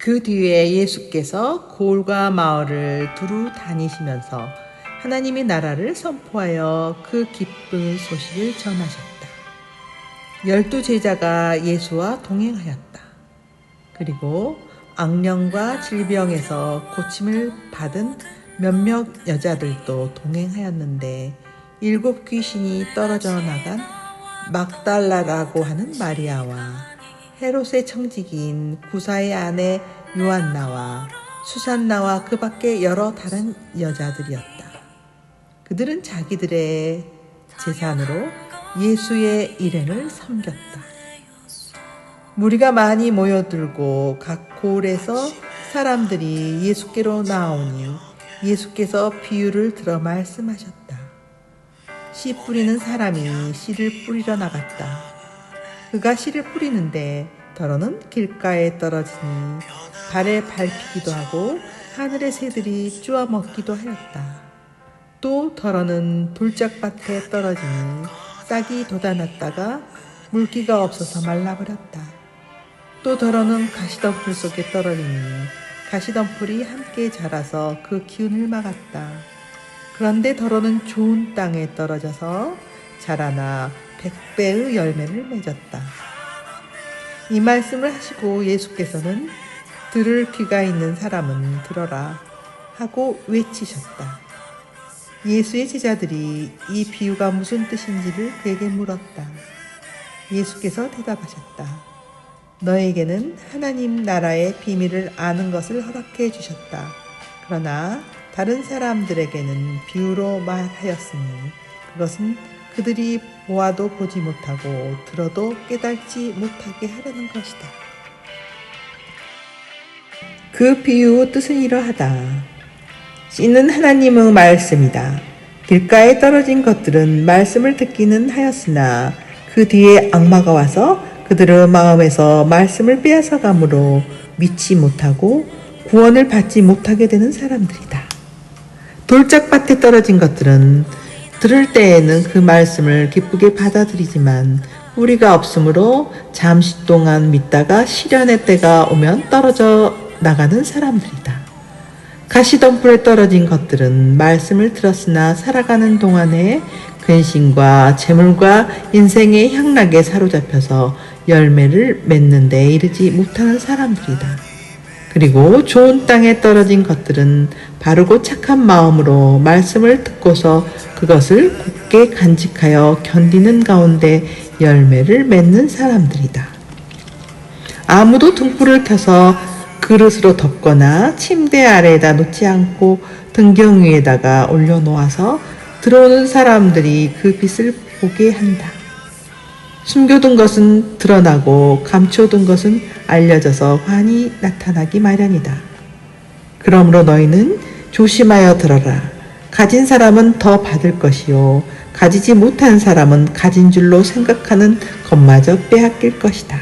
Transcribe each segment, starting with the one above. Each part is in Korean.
그 뒤에 예수께서 고을과 마을을 두루 다니시면서 하나님의 나라를 선포하여 그 기쁜 소식을 전하셨다. 12 제자가 예수와 동행하였다. 그리고 악령과 질병에서 고침을 받은 몇몇 여자들도 동행하였는데 7 귀신이 떨어져 나간 막달라라고 하는 마리아와 헤롯의 청지기인 구사의 아내 요한나와 수산나와 그 밖에 여러 다른 여자들이었다. 그들은 자기들의 재산으로 예수의 일행을 섬겼다. 무리가 많이 모여들고 각 고을에서 사람들이 예수께로 나오니 예수께서 비유를 들어 말씀하셨다. 씨 뿌리는 사람이 씨를 뿌리러 나갔다. 그가 씨를 뿌리는데 더러는 길가에 떨어지니 발에 밟히기도 하고 하늘의 새들이 쭈어 먹기도 하였다. 또 더러는 돌짝밭에 떨어지니 싹이 돋아났다가 물기가 없어서 말라버렸다. 또 더러는 가시덤불 속에 떨어지니 가시덤불이 함께 자라서 그 기운을 막았다. 그런데 더러는 좋은 땅에 떨어져서 자라나 100배의 열매를 맺었다. 이 말씀을 하시고 예수께서는 들을 귀가 있는 사람은 들어라 하고 외치셨다. 예수의 제자들이 이 비유가 무슨 뜻인지를 그에게 물었다. 예수께서 대답하셨다. 너에게는 하나님 나라의 비밀을 아는 것을 허락해 주셨다. 그러나 다른 사람들에게는 비유로 말하였으니 그것은 그들이 보아도 보지 못하고 들어도 깨닫지 못하게 하려는 것이다. 그 비유 뜻은 이러하다. 씨는 하나님의 말씀이다. 길가에 떨어진 것들은 말씀을 듣기는 하였으나 그 뒤에 악마가 와서 그들의 마음에서 말씀을 빼앗아가므로 믿지 못하고 구원을 받지 못하게 되는 사람들이다. 돌짝밭에 떨어진 것들은 들을 때에는 그 말씀을 기쁘게 받아들이지만 뿌리가 없으므로 잠시 동안 믿다가 시련의 때가 오면 떨어져 나가는 사람들이다. 가시덤불에 떨어진 것들은 말씀을 들었으나 살아가는 동안에 근심과 재물과 인생의 향락에 사로잡혀서 열매를 맺는 데 이르지 못하는 사람들이다. 그리고 좋은 땅에 떨어진 것들은 바르고 착한 마음으로 말씀을 듣고서 그것을 굳게 간직하여 견디는 가운데 열매를 맺는 사람들이다. 아무도 등불을 켜서 그릇으로 덮거나 침대 아래에다 놓지 않고 등경 위에다가 올려놓아서 들어오는 사람들이 그 빛을 보게 한다. 숨겨둔 것은 드러나고 감춰둔 것은 알려져서 환히 나타나기 마련이다. 그러므로 너희는 조심하여 들어라. 가진 사람은 더 받을 것이요 가지지 못한 사람은 가진 줄로 생각하는 것마저 빼앗길 것이다.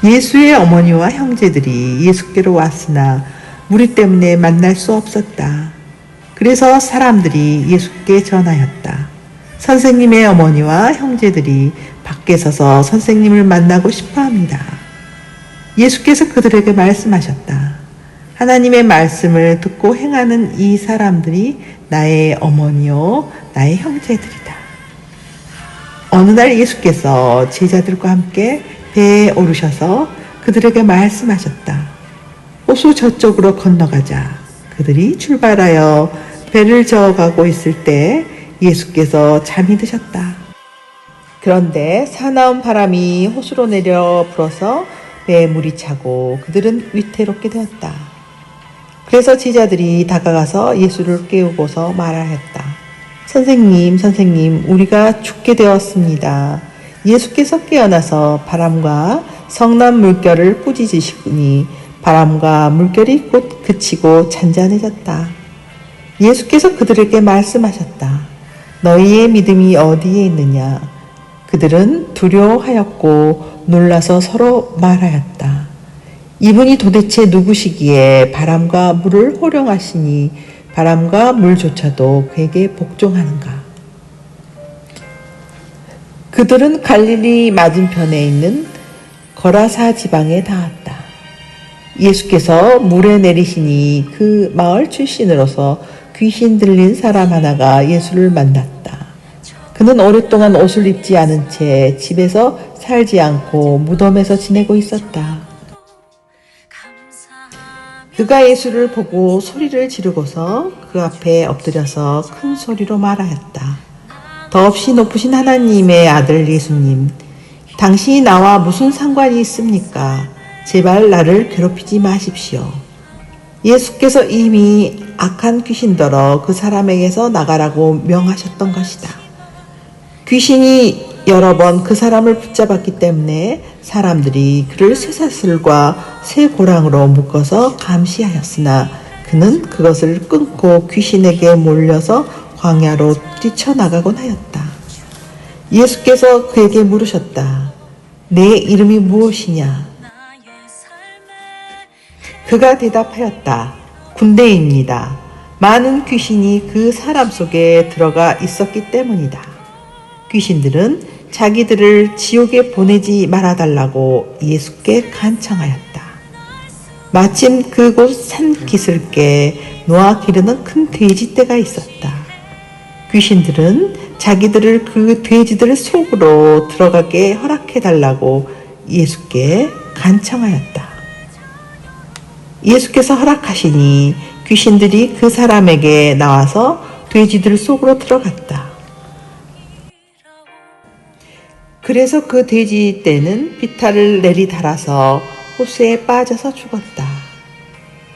예수의 어머니와 형제들이 예수께로 왔으나 무리 때문에 만날 수 없었다. 그래서 사람들이 예수께 전하였다. 선생님의 어머니와 형제들이 밖에 서서 선생님을 만나고 싶어 합니다. 예수께서 그들에게 말씀하셨다. 하나님의 말씀을 듣고 행하는 이 사람들이 나의 어머니요 나의 형제들이다. 어느 날 예수께서 제자들과 함께 배에 오르셔서 그들에게 말씀하셨다. 호수 저쪽으로 건너가자. 그들이 출발하여 배를 저어가고 있을 때 예수께서 잠이 드셨다. 그런데 사나운 바람이 호수로 내려 불어서 배에 물이 차고 그들은 위태롭게 되었다. 그래서 제자들이 다가가서 예수를 깨우고서 말하였다. 선생님, 선생님, 우리가 죽게 되었습니다. 예수께서 깨어나서 바람과 성난 물결을 꾸짖으시니 바람과 물결이 곧 그치고 잔잔해졌다. 예수께서 그들에게 말씀하셨다. 너희의 믿음이 어디에 있느냐? 그들은 두려워하였고 놀라서 서로 말하였다. 이분이 도대체 누구시기에 바람과 물을 호령하시니 바람과 물조차도 그에게 복종하는가? 그들은 갈릴리 맞은편에 있는 거라사 지방에 닿았다. 예수께서 물에 내리시니 그 마을 출신으로서 귀신 들린 사람 하나가 예수를 만났다. 그는 오랫동안 옷을 입지 않은 채 집에서 살지 않고 무덤에서 지내고 있었다. 그가 예수를 보고 소리를 지르고서 그 앞에 엎드려서 큰 소리로 말하였다. 더없이 높으신 하나님의 아들 예수님, 당신이 나와 무슨 상관이 있습니까? 제발 나를 괴롭히지 마십시오. 예수께서 이미 악한 귀신더러 그 사람에게서 나가라고 명하셨던 것이다. 귀신이 여러 번 그 사람을 붙잡았기 때문에 사람들이 그를 쇠사슬과 쇠고랑으로 묶어서 감시하였으나 그는 그것을 끊고 귀신에게 몰려서 광야로 뛰쳐나가곤 하였다. 예수께서 그에게 물으셨다. 내 이름이 무엇이냐? 그가 대답하였다. 군대입니다. 많은 귀신이 그 사람 속에 들어가 있었기 때문이다. 귀신들은 자기들을 지옥에 보내지 말아달라고 예수께 간청하였다. 마침 그곳 산 기슭에 놓아 기르는 큰 돼지떼가 있었다. 귀신들은 자기들을 그 돼지들 속으로 들어가게 허락해달라고 예수께 간청하였다. 예수께서 허락하시니 귀신들이 그 사람에게 나와서 돼지들 속으로 들어갔다. 그래서 그 돼지떼는 비탈을 내리달아서 호수에 빠져서 죽었다.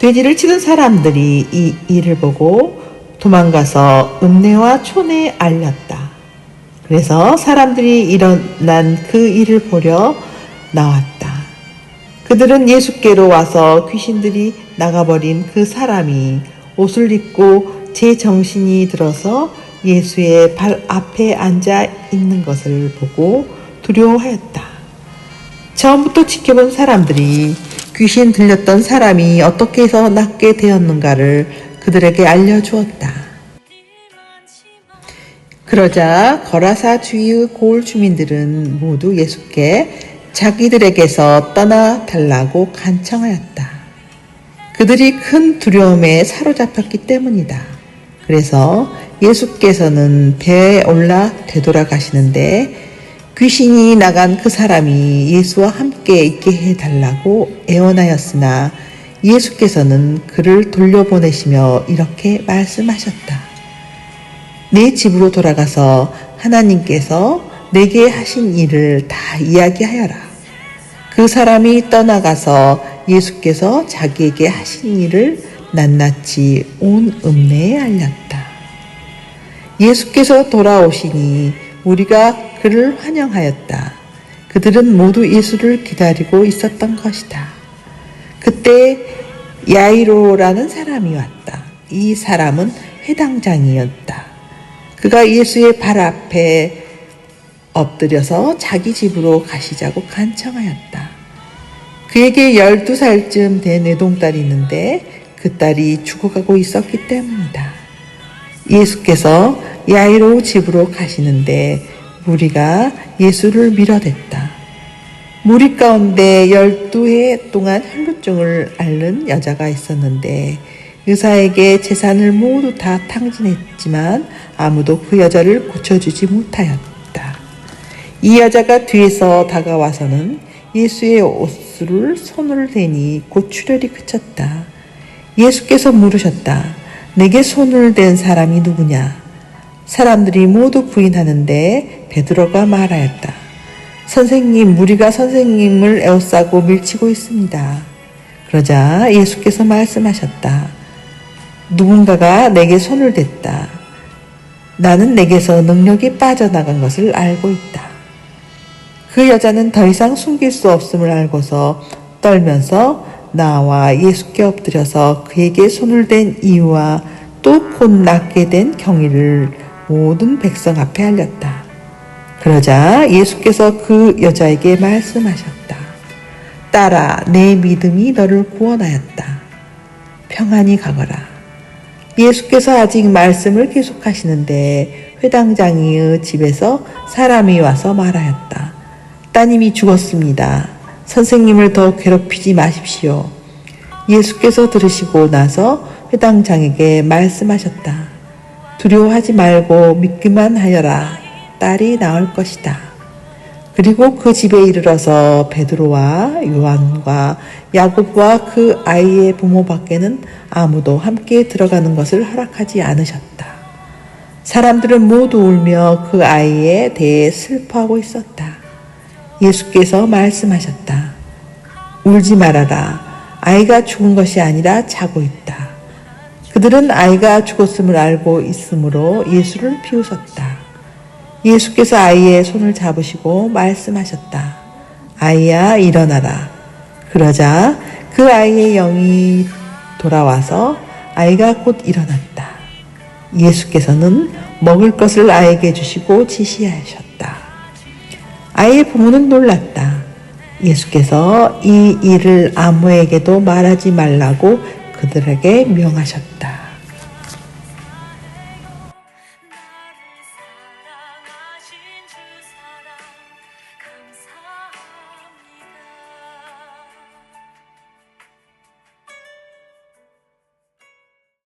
돼지를 치던 사람들이 이 일을 보고 도망가서 읍내와 촌에 알렸다. 그래서 사람들이 일어난 그 일을 보려 나왔다. 그들은 예수께로 와서 귀신들이 나가버린 그 사람이 옷을 입고 제정신이 들어서 예수의 발 앞에 앉아 있는 것을 보고 두려워하였다. 처음부터 지켜본 사람들이 귀신 들렸던 사람이 어떻게 해서 낫게 되었는가를 그들에게 알려주었다. 그러자 거라사 주위의 고을 주민들은 모두 예수께 자기들에게서 떠나 달라고 간청하였다. 그들이 큰 두려움에 사로잡혔기 때문이다. 그래서 예수께서는 배에 올라 되돌아가시는데 귀신이 나간 그 사람이 예수와 함께 있게 해달라고 애원하였으나 예수께서는 그를 돌려보내시며 이렇게 말씀하셨다. 내 집으로 돌아가서 하나님께서 내게 하신 일을 다 이야기하여라. 그 사람이 떠나가서 예수께서 자기에게 하신 일을 낱낱이 온 읍내에 알렸다. 예수께서 돌아오시니 우리가 그를 환영하였다. 그들은 모두 예수를 기다리고 있었던 것이다. 그때 야이로라는 사람이 왔다. 이 사람은 회당장이었다. 그가 예수의 발 앞에 엎드려서 자기 집으로 가시자고 간청하였다. 그에게 12살쯤 된 외동딸이 있는데 그 딸이 죽어가고 있었기 때문이다. 예수께서 야이로 집으로 가시는데 무리가 예수를 밀어댔다. 무리 가운데 12해 동안 혈루증을 앓는 여자가 있었는데 의사에게 재산을 모두 다 탕진했지만 아무도 그 여자를 고쳐주지 못하였다. 이 여자가 뒤에서 다가와서는 예수의 옷을 손을 대니 곧 출혈이 그쳤다. 예수께서 물으셨다. 내게 손을 댄 사람이 누구냐? 사람들이 모두 부인하는데 베드로가 말하였다. 선생님, 무리가 선생님을 에워싸고 밀치고 있습니다. 그러자 예수께서 말씀하셨다. 누군가가 내게 손을 댔다. 나는 내게서 능력이 빠져나간 것을 알고 있다. 그 여자는 더 이상 숨길 수 없음을 알고서 떨면서 나와 예수께 엎드려서 그에게 손을 댄 이유와 또 곧 낫게 된 경위를 모든 백성 앞에 알렸다. 그러자 예수께서 그 여자에게 말씀하셨다. 딸아, 내 믿음이 너를 구원하였다. 평안히 가거라. 예수께서 아직 말씀을 계속하시는데 회당장이의 집에서 사람이 와서 말하였다. 따님이 죽었습니다. 선생님을 더 괴롭히지 마십시오. 예수께서 들으시고 나서 회당장에게 말씀하셨다. 두려워하지 말고 믿기만 하여라. 딸이 나을 것이다. 그리고 그 집에 이르러서 베드로와 요한과 야고보와 그 아이의 부모 밖에는 아무도 함께 들어가는 것을 허락하지 않으셨다. 사람들은 모두 울며 그 아이에 대해 슬퍼하고 있었다. 예수께서 말씀하셨다. 울지 말아라. 아이가 죽은 것이 아니라 자고 있다. 그들은 아이가 죽었음을 알고 있으므로 예수를 비웃었다. 예수께서 아이의 손을 잡으시고 말씀하셨다. 아이야, 일어나라. 그러자 그 아이의 영이 돌아와서 아이가 곧 일어났다. 예수께서는 먹을 것을 아이에게 주시고 지시하셨다. 아이의 부모는 놀랐다. 예수께서 이 일을 아무에게도 말하지 말라고 그들에게 명하셨다.